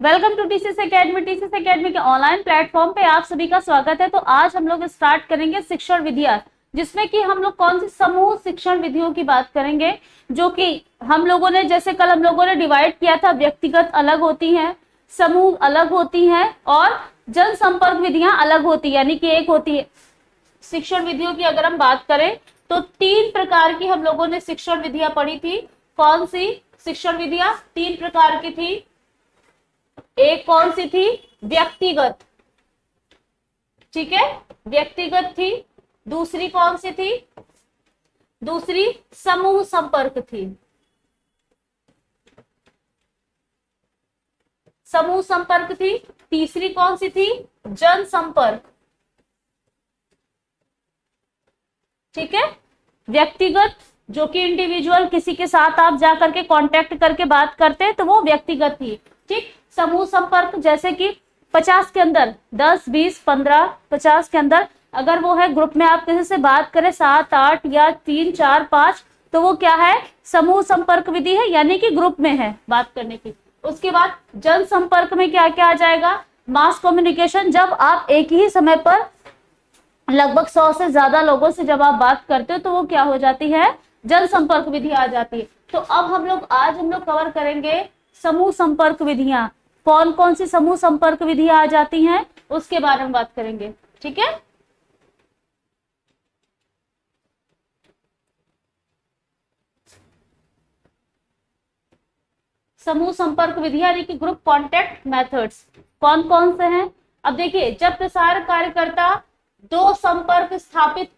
Welcome to TCS academy. TCS academy के online platform पे आप सभी का स्वागत है। तो आज हम लोग स्टार्ट करेंगे शिक्षण विधियां, जिसमें कि हम लोग कौन सी समूह शिक्षण विधियों की बात करेंगे, जो कि हम लोगों ने जैसे कल हम लोगों ने डिवाइड किया था, व्यक्तिगत अलग होती हैं, समूह अलग होती हैं और जनसंपर्क विधियां अलग होती है, यानी कि एक होती है शिक्षण विधियों की। अगर हम बात करें तो तीन प्रकार की हम लोगों ने शिक्षण विधियां पढ़ी थी। कौन सी शिक्षण विधियां? तीन प्रकार की थी। एक कौन सी थी? व्यक्तिगत, ठीक है, व्यक्तिगत थी। दूसरी कौन सी थी? दूसरी समूह संपर्क थी, समूह संपर्क थी। तीसरी कौन सी थी? जनसंपर्क, ठीक है। व्यक्तिगत जो कि इंडिविजुअल, किसी के साथ आप जा करके कांटेक्ट करके बात करते हैं तो वो व्यक्तिगत थी, ठीक। समूह संपर्क जैसे कि 50 के अंदर 10, 20, 15, 50 के अंदर अगर वो है ग्रुप में, आप किसी से बात करें 7, 8 या 3, 4, 5, तो वो क्या है? समूह संपर्क विधि है, यानी कि ग्रुप में है बात करने की। उसके बाद जनसंपर्क में क्या क्या आ जाएगा? मास कम्युनिकेशन, जब आप एक ही समय पर लगभग 100 से ज्यादा लोगों से जब आप बात करते हो तो वो क्या हो जाती है? जनसंपर्क विधि आ जाती है। तो अब आज हम लोग कवर करेंगे समूह संपर्क विधियां। कौन कौन सी समूह संपर्क विधियां आ जाती हैं उसके बारे में बात करेंगे, ठीक है। समूह संपर्क विधियां यानी कि ग्रुप कॉन्टेक्ट मेथड्स कौन कौन से हैं? अब देखिए, जब प्रसार कार्यकर्ता दो संपर्क स्थापित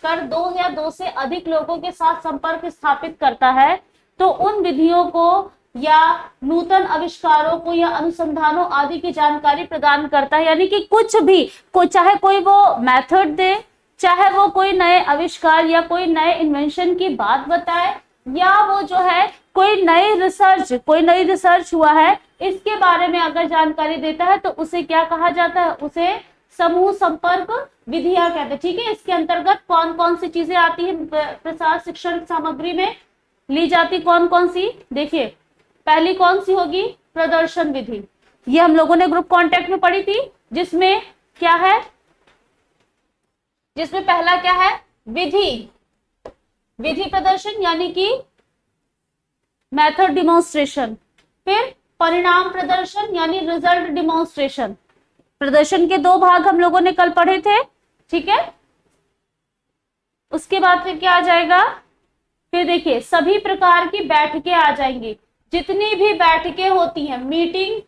कर दो या दो से अधिक लोगों के साथ संपर्क स्थापित करता है तो उन विधियों को या नूतन आविष्कारों को या अनुसंधानों आदि की जानकारी प्रदान करता है। यानी कि कुछ भी, चाहे कोई वो मेथड दे, चाहे वो कोई नए आविष्कार या कोई नए इन्वेंशन की बात बताए, या वो जो है कोई नई रिसर्च हुआ है इसके बारे में अगर जानकारी देता है तो उसे क्या कहा जाता है? उसे समूह संपर्क विधियां कहते हैं, ठीक है। इसके अंतर्गत कौन कौन सी चीजें आती है प्रसार शिक्षण सामग्री में ली जाती? कौन कौन सी? देखिए, पहली कौन सी होगी? प्रदर्शन विधि। ये हम लोगों ने ग्रुप कांटेक्ट में पढ़ी थी, जिसमें क्या है? जिसमें पहला क्या है? विधि प्रदर्शन यानी कि मेथड डिमॉन्स्ट्रेशन। फिर परिणाम प्रदर्शन यानी रिजल्ट डिमॉन्स्ट्रेशन। प्रदर्शन के दो भाग हम लोगों ने कल पढ़े थे, ठीक है। उसके बाद फिर क्या आ जाएगा? फिर देखिए, सभी प्रकार की बैठकें आ जाएंगी, जितनी भी बैठकें होती हैं, मीटिंग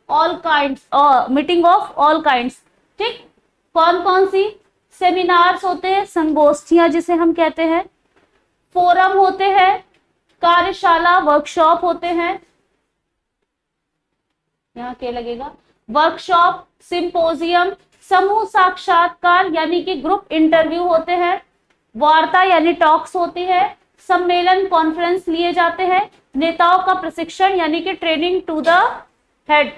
ऑफ ऑल काइंड्स, ठीक। कौन कौन सी? सेमिनार्स होते हैं, संगोष्ठियां जिसे हम कहते हैं, फोरम होते हैं, कार्यशाला वर्कशॉप होते हैं, यहाँ क्या लगेगा? वर्कशॉप, सिंपोजियम, समूह साक्षात्कार यानी कि ग्रुप इंटरव्यू होते हैं, वार्ता यानी टॉक्स होती है, सम्मेलन कॉन्फ्रेंस लिए जाते हैं, नेताओं का प्रशिक्षण यानी कि training to the head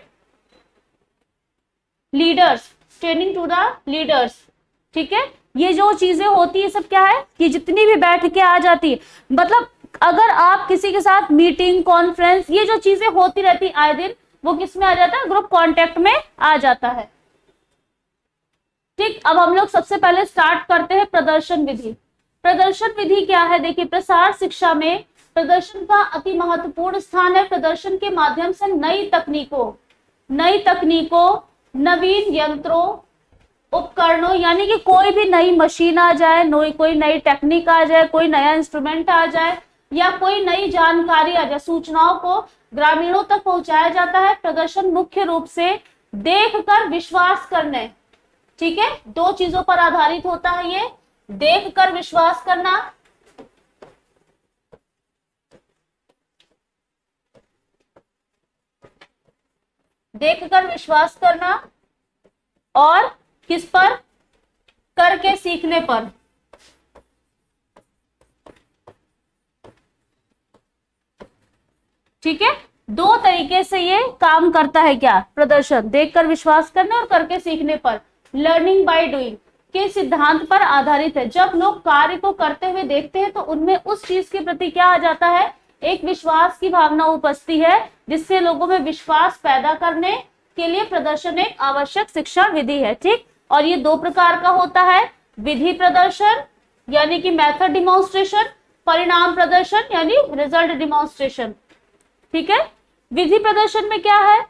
leaders, training to the leaders, ठीक है। ये जो चीजें होती है सब क्या है कि जितनी भी बैठकें आ जाती है, मतलब अगर आप किसी के साथ मीटिंग, कॉन्फ्रेंस, ये जो चीजें होती रहती आए दिन, वो किस में आ जाता है? ग्रुप कांटेक्ट में आ जाता है, ठीक। अब हम लोग सबसे पहले स्टार्ट करते हैं प्रदर्शन विधि। प्रदर्शन विधि क्या है? देखिए, प्रसार शिक्षा में प्रदर्शन का अति महत्वपूर्ण स्थान है। प्रदर्शन के माध्यम से नई तकनीकों, नवीन यंत्रों, उपकरणों, यानी कि कोई भी नई मशीन आ जाए, कोई नई टेक्निक आ जाए, कोई नया इंस्ट्रूमेंट आ जाए, या कोई नई जानकारी आ जाए, सूचनाओं को ग्रामीणों तक पहुंचाया जाता है। प्रदर्शन मुख्य रूप से देखकर विश्वास करने, ठीक है, दो चीजों पर आधारित होता है। ये देखकर विश्वास करना, देखकर विश्वास करना, और किस पर? करके सीखने पर, ठीक है। दो तरीके से ये काम करता है क्या? प्रदर्शन, देखकर विश्वास करने और करके सीखने पर। लर्निंग बाय डूइंग के सिद्धांत पर आधारित है। जब लोग कार्य को करते हुए देखते हैं तो उनमें उस चीज के प्रति क्या आ जाता है? एक विश्वास की भावना उपजती है, जिससे लोगों में विश्वास पैदा करने के लिए प्रदर्शन एक आवश्यक शिक्षण विधि है। ठीक, और ये दो प्रकार का होता है, विधि प्रदर्शन यानी कि मेथड डिमॉन्स्ट्रेशन, परिणाम प्रदर्शन यानी रिजल्ट डिमॉन्स्ट्रेशन। ठीक है, विधि प्रदर्शन में क्या है,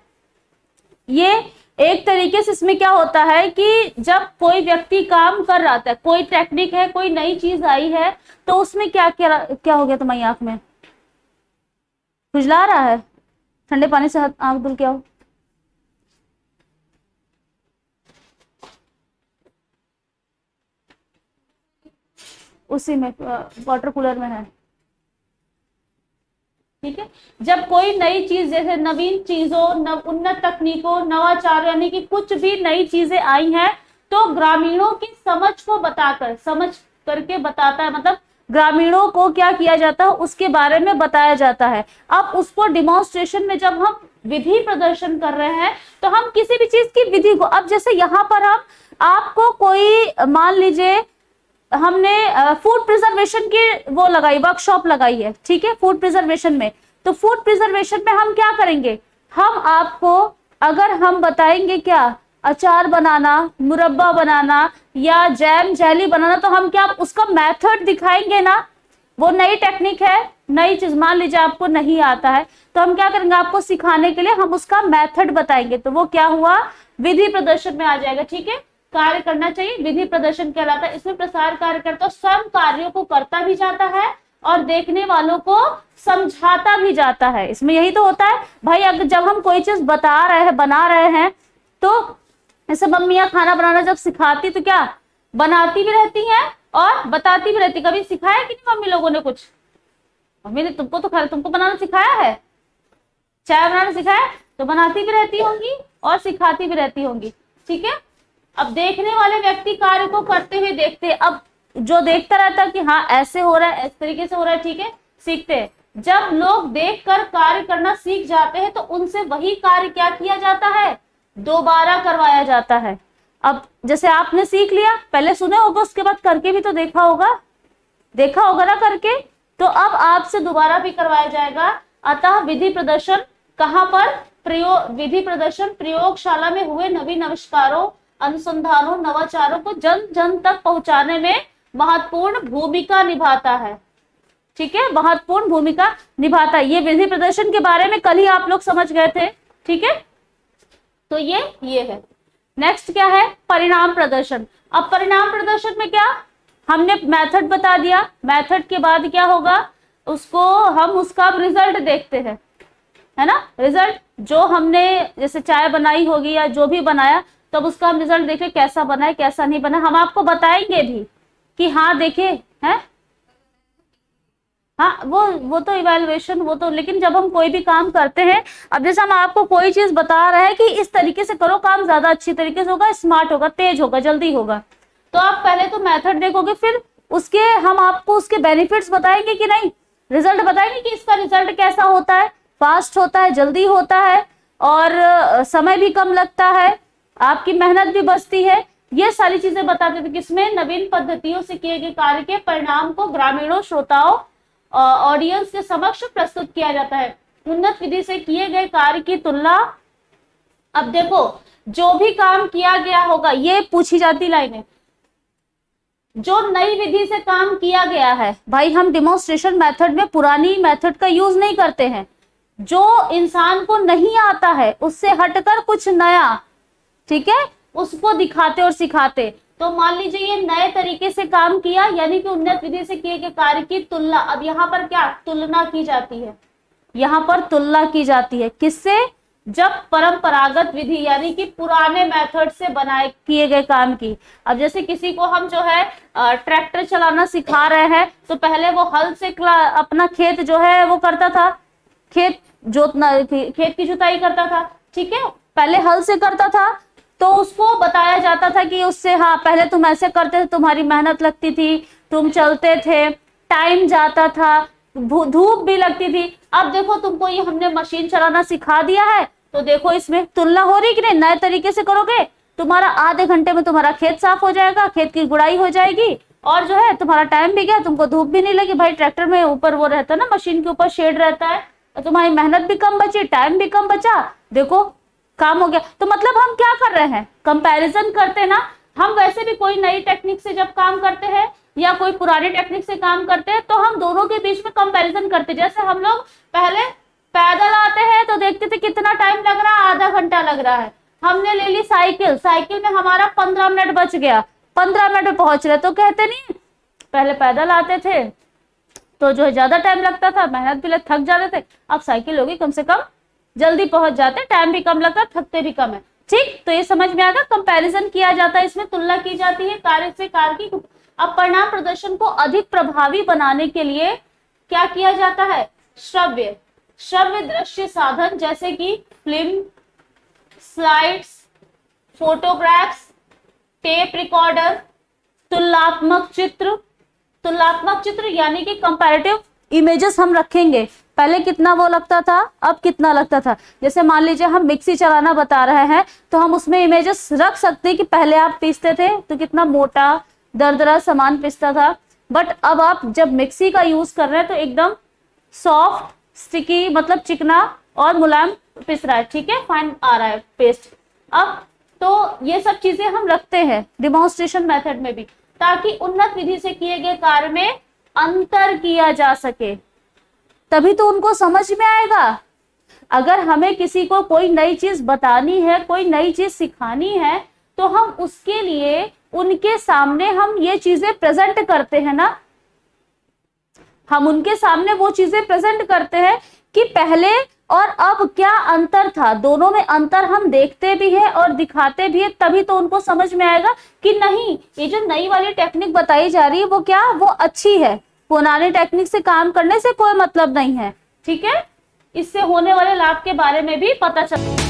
ये एक तरीके से इसमें क्या होता है कि जब कोई व्यक्ति काम कर रहा था, कोई टेक्निक है, कोई नई चीज आई है, तो उसमें क्या क्या क्या हो गया तुम्हारी आंख में, खुजला रहा है, ठंडे पानी से आंख धुल के आओ। उसी में वाटर कूलर में है। ठीक है, जब कोई नई चीज, जैसे नवीन चीजों, उन्नत तकनीकों, नवाचार यानी कि कुछ भी नई चीजें आई हैं, तो ग्रामीणों की समझ को बताकर, समझ करके बताता है, मतलब ग्रामीणों को क्या किया जाता है उसके बारे में बताया जाता है। अब उसको डिमॉन्स्ट्रेशन में जब हम विधि प्रदर्शन कर रहे हैं, तो हम किसी भी चीज की विधि को, अब जैसे यहाँ पर हम आपको कोई, मान लीजिए हमने फूड प्रिजर्वेशन की वो लगाई, वर्कशॉप लगाई है, ठीक है, फूड प्रिजर्वेशन में, तो फूड प्रिजर्वेशन में हम क्या करेंगे, हम आपको अगर हम बताएंगे क्या, अचार बनाना, मुरब्बा बनाना या जैम जेली बनाना, तो हम क्या उसका मेथड दिखाएंगे ना, वो नई टेक्निक है, नई चीज, मान लीजिए आपको नहीं आता है, तो हम क्या करेंगे, आपको सिखाने के लिए हम उसका मेथड बताएंगे, तो वो क्या हुआ, विधि प्रदर्शन में आ जाएगा। ठीक है, कार्य करना चाहिए, विधि प्रदर्शन कहलाता है। इसमें प्रसार कार्यकर्ता स्वयं कार्यों को करता भी जाता है और देखने वालों को समझाता भी जाता है। इसमें यही तो होता है भाई, अगर जब हम कोई चीज बता रहे हैं, बना रहे हैं, तो ऐसे मम्मियां खाना बनाना जब सिखाती तो क्या बनाती भी रहती हैं और बताती भी रहती। कभी सिखाया कि नहीं मम्मी लोगों ने कुछ, मम्मी ने तुमको तो खैर तुमको बनाना सिखाया है, चाय बनाना सिखाया, तो बनाती भी रहती होंगी और सिखाती भी रहती होंगी। ठीक है, अब देखने वाले व्यक्ति कार्य को करते हुए देखते हैं, अब जो देखता रहता है कि हाँ ऐसे हो रहा है, इस तरीके से हो रहा है, ठीक है, सीखते हैं। जब लोग देखकर कार्य करना सीख जाते हैं, तो उनसे वही कार्य क्या किया जाता है, दोबारा करवाया जाता है। अब जैसे आपने सीख लिया, पहले सुने होगा, उसके बाद करके भी तो देखा होगा, देखा होगा ना करके, तो अब आपसे दोबारा भी करवाया जाएगा। अतः विधि प्रदर्शन कहाँ पर, विधि प्रदर्शन प्रयोगशाला में हुए नवीन आविष्कारों, अनुसंधानों, नवाचारों को जन जन तक पहुंचाने में महत्वपूर्ण भूमिका निभाता है। ठीक है, महत्वपूर्ण भूमिका निभाता है। ये विधि प्रदर्शन के बारे में कल ही आप लोग समझ गए थे। ठीक है, तो ये है। नेक्स्ट क्या है, परिणाम प्रदर्शन। अब परिणाम प्रदर्शन में क्या, हमने मेथड बता दिया, मेथड के बाद क्या होगा, उसको हम उसका रिजल्ट देखते हैं, है ना, रिजल्ट जो हमने जैसे चाय बनाई होगी या जो भी बनाया, तब उसका हम रिजल्ट देखें कैसा बना है कैसा नहीं बना, हम आपको बताएंगे भी कि हाँ देखे हैं, हाँ वो तो इवैल्यूएशन, वो तो, लेकिन जब हम कोई भी काम करते हैं, अब जैसे हम आपको कोई चीज बता रहे हैं कि इस तरीके से करो, काम ज्यादा अच्छी तरीके से होगा, स्मार्ट होगा, तेज होगा, जल्दी होगा, तो आप पहले तो मेथड देखोगे, फिर उसके हम आपको उसके बेनिफिट्स बताएंगे कि नहीं, रिजल्ट बताएंगे कि इसका रिजल्ट कैसा होता है, फास्ट होता है, जल्दी होता है और समय भी कम लगता है, आपकी मेहनत भी बचती है। ये सारी चीजें बताते थे, किसमें, नवीन पद्धतियों से किए गए कार्य के परिणाम को ग्रामीणों, श्रोताओं, ऑडियंस के समक्ष प्रस्तुत किया जाता है। उन्नत विधि से किए गए कार्य की तुलना, अब देखो जो भी काम किया गया होगा, ये पूछी जाती लाइनें, जो नई विधि से काम किया गया है, भाई हम डिमॉन्स्ट्रेशन मेथड में पुरानी मेथड का यूज नहीं करते हैं, जो इंसान को नहीं आता है उससे हटकर कुछ नया, ठीक है, उसको दिखाते और सिखाते। तो मान लीजिए ये नए तरीके से काम किया, यानी कि उन्नत विधि से किए गए कार्य की तुलना, अब यहाँ पर क्या तुलना की जाती है, यहाँ पर तुलना की जाती है किससे, जब परंपरागत विधि यानी कि पुराने मेथड से बनाए किए गए काम की। अब जैसे किसी को हम जो है ट्रैक्टर चलाना सिखा रहे हैं, तो पहले वो हल से अपना खेत जो है वो करता था, खेत की जुताई करता था, ठीक है, पहले हल से करता था, तो उसको बताया जाता था कि उससे, हाँ पहले तुम ऐसे करते थे, तुम्हारी मेहनत लगती थी, तुम चलते थे, टाइम जाता था, धूप भी लगती थी। अब देखो तुमको ये हमने मशीन चलाना सिखा दिया है, तो देखो इसमें तुलना हो रही कि नहीं, नए तरीके से करोगे तुम्हारा आधे घंटे में तुम्हारा खेत साफ हो जाएगा, खेत की गुड़ाई हो जाएगी, और जो है तुम्हारा टाइम भी गया, तुमको धूप भी नहीं लगी। भाई ट्रैक्टर में ऊपर वो रहता है ना, मशीन के ऊपर शेड रहता है, तो तुम्हारी मेहनत भी कम बची, टाइम भी कम बचा, देखो काम हो गया। तो मतलब हम क्या कर रहे हैं, कंपैरिजन करते ना। हम वैसे भी कोई नई टेक्निक से जब काम करते हैं या कोई पुरानी टेक्निक से काम करते हैं तो हम दोनों के बीच में कंपैरिजन करते हैं। जैसे हम लोग पहले पैदल आते हैं तो देखते थे कितना टाइम लग रहा है, आधा घंटा लग रहा है। हमने ले ली साइकिल, साइकिल में हमारा 15 मिनट बच गया, 15 मिनट में पहुंच रहे। तो कहते नहीं पहले पैदल आते थे तो जो है ज्यादा टाइम लगता था, मेहनत भी लग, थक जाते थे। अब साइकिल होगी, कम से कम जल्दी पहुंच जाते, टाइम भी कम लगता, थकते भी कम है। ठीक, तो ये समझ में आएगा। कंपैरिजन किया जाता है, इसमें तुलना की जाती है कार्य से कार्य की। अब परिणाम प्रदर्शन को अधिक प्रभावी बनाने के लिए क्या किया जाता है, श्रव्य श्रव्य दृश्य साधन जैसे कि film, slides, photographs, tape recorder, तुलनात्मक चित्र यानी कि कंपैरेटिव इमेजेस हम रखेंगे। पहले कितना वो लगता था, अब कितना लगता था। जैसे मान लीजिए हम मिक्सी चलाना बता रहे हैं तो हम उसमें इमेजेस रख सकते हैं कि पहले आप पीसते थे तो कितना मोटा दरदरा सामान पीसता था, बट अब आप जब मिक्सी का यूज कर रहे हैं तो एकदम सॉफ्ट, स्टिकी, मतलब चिकना और मुलायम पिस रहा है। ठीक है, फाइन आ रहा है पेस्ट। अब तो ये सब चीजें हम रखते हैं डिमॉन्स्ट्रेशन मेथड में भी, ताकि उन्नत विधि से किए गए कार्य में अंतर किया जा सके, तभी तो उनको समझ में आएगा। अगर हमें किसी को कोई नई चीज बतानी है, कोई नई चीज सिखानी है, तो हम उसके लिए उनके सामने हम ये चीजें प्रेजेंट करते हैं ना, हम उनके सामने वो चीजें प्रेजेंट करते हैं कि पहले और अब क्या अंतर था। दोनों में अंतर हम देखते भी है और दिखाते भी है, तभी तो उनको समझ में आएगा कि नहीं, ये जो नई वाली टेक्निक बताई जा रही है वो क्या, वो अच्छी है, पुरानी टेक्निक से काम करने से कोई मतलब नहीं है। ठीक है, इससे होने वाले लाभ के बारे में भी पता चल